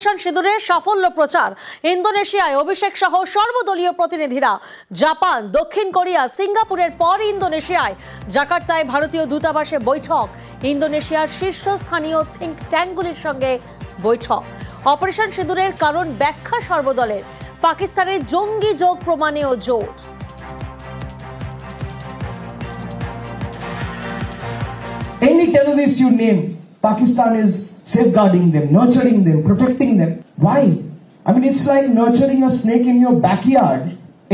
সিঁদুরের সাফল্য প্রচার ইন্দোনেশিয়ায় অভিষেক সহ সর্বদলীয় প্রতিনিধিরা জাপান, দক্ষিণ কোরিয়া, সিঙ্গাপুরের পর ইন্দোনেশিয়ায় জাকার্তায় ভারতীয় দূতাবাসে বৈঠক। ইন্দোনেশিয়ার শীর্ষস্থানীয় থিঙ্ক ট্যাঙ্কগুলির সঙ্গে বৈঠক। অপারেশন সিঁদুরের কারণ ব্যাখ্যা সর্বদলের। পাকিস্তানের জঙ্গি যোগ প্রমাণেও জোর। Any terrorist you name, Pakistan is safeguarding them, nurturing them, protecting them. Why? I mean, it's like nurturing a snake in your backyard,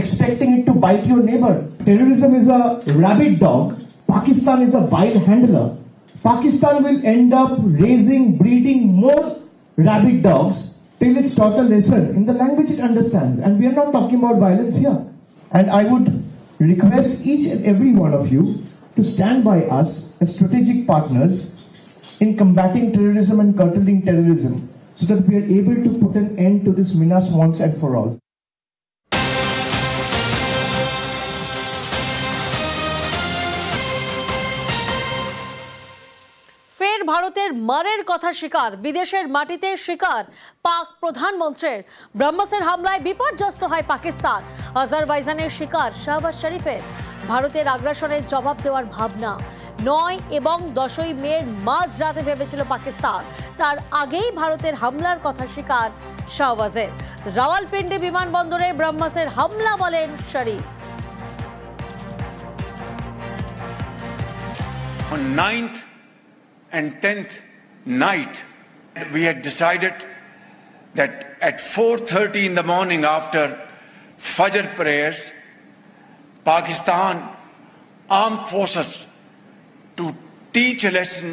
expecting it to bite your neighbor. Terrorism is a rabid dog. Pakistan is a wild handler. Pakistan will end up raising, breeding more rabid dogs till it's taught a lesson in the language it understands. And we are not talking about violence here. And I would request each and every one of you to stand by us as strategic partners in combating terrorism and curtailing terrorism so that we are able to put an end to this menace once and for all. ফের ভারতের মারের কথা স্বীকার, বিদেশের মাটিতে স্বীকার পাক প্রধানমন্ত্রীর। ব্রহ্মসের হামলায় বিপর্যস্ত হয় পাকিস্তান। আজারবাইজানের শিকার শাহবাজ শরীফের। ভারতের আগ্রাসনের জবাব দেওয়ার ভাবনা 9 এবং 10ই মের মাঝরাতে ভেবেছিল পাকিস্তান। তার আগেই ভারতের হামলার কথা স্বীকার শাহবাজের। রাওয়ালপিন্ডি বিমানবন্দরে ব্রহ্মসের হামলা বলেন শরীফ। On 9th and 10th night, we had decided that at 4:30 in the morning after Fajr prayers, Pakistan armed forces to teach a lesson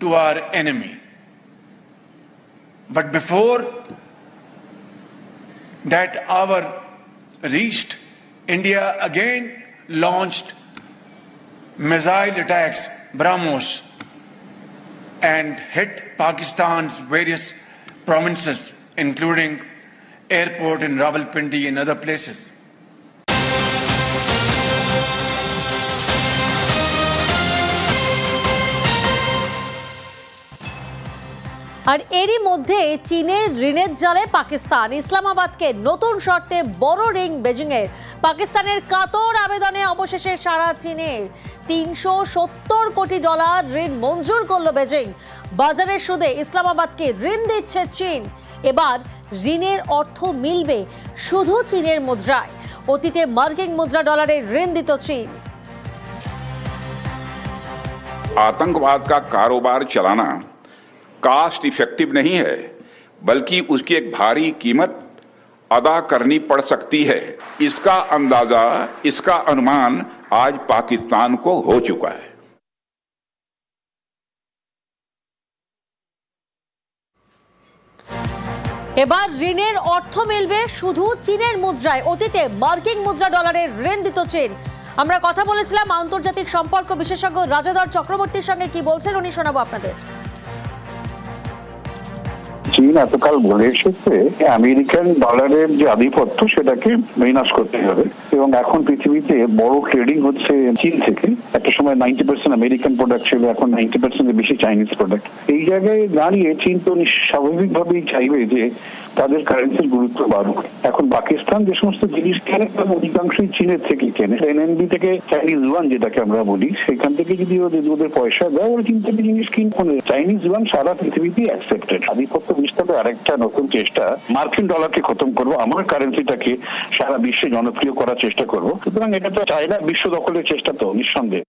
to our enemy. But before that hour reached, India again launched missile attacks, BrahMos, and hit Pakistan's various provinces, including airport in Rawalpindi and other places. আর এরই মধ্যে চীনের ঋণের জালে পাকিস্তান। ইসলামাবাদকে নতুন শর্তে বড় ঋণ বেজিংয়ের। পাকিস্তানের কাতর আবেদনে অবশেষে সাড়া চীনের। $370 কোটি ঋণ মঞ্জুর করল বেজিং। বাজারের সুদে ইসলামাবাদকে ঋণ দিচ্ছে চীন। এবার ঋণের অর্থ মিলবে শুধু চীনের মুদ্রায়। অতীতে মার্কিন মুদ্রা ডলারের ঋণ দিত চীন। आतंकवाद का कारोबार चलाना कास्ट इफेक्टिव नहीं है, बल्कि उसकी एक भारी कीमत अदा करनी पड़ सकती है। इसका अंदाजा, इसका अनुमान आज पाकिस्तान को हो चुका है। এবার ঋণের অর্থ মিলবে শুধু চীনের মুদ্রায়। অতীতে মার্কিন মুদ্রা ডলারের ঋণ দিত চীন। আমরা কথা বলেছিলাম আন্তর্জাতিক সম্পর্ক বিশেষজ্ঞ রাজাধর চক্রবর্তীর সঙ্গে। কি বলছেন উনি শোনাবো আপনাদের। চীন এতকাল বলে এসেছে আমেরিকান ডলারের যে আধিপত্য সেটাকে বিনাশ করতে হবে, এবং এখন পৃথিবীতে বড় ট্রেডিং হচ্ছে চীন থেকে। একটা সময় 90% আমেরিকান প্রোডাক্ট ছিল, এখন 90% বেশি চাইনিজ প্রোডাক্ট। এই জায়গায় দাঁড়িয়ে চীন তো স্বাভাবিকভাবেই চাইবে যে তাদের কারেন্সির গুরুত্ব বাড়ুক। এখন পাকিস্তান যে সমস্ত জিনিস কেনে তার অধিকাংশই চীনের থেকে কেনে। এনএনবি থেকে চাইনিজ ওয়ান যেটাকে আমরা বলি, সেখান থেকে যদি ওদের পয়সা দেয় ওরা চীন থেকে জিনিস কিনে। চাইনিজ ওয়ান সারা পৃথিবীতেই অ্যাকসেপ্টেড। আধিপত্য বিস্তারে আরেকটা নতুন চেষ্টা, মার্কিন ডলারকে খতম করবো, আমার কারেন্সিটাকে সারা বিশ্বে জনপ্রিয় করার চেষ্টা করবো। সুতরাং এটা তো চায়না বিশ্ব দখলের চেষ্টা তো নিঃসন্দেহে।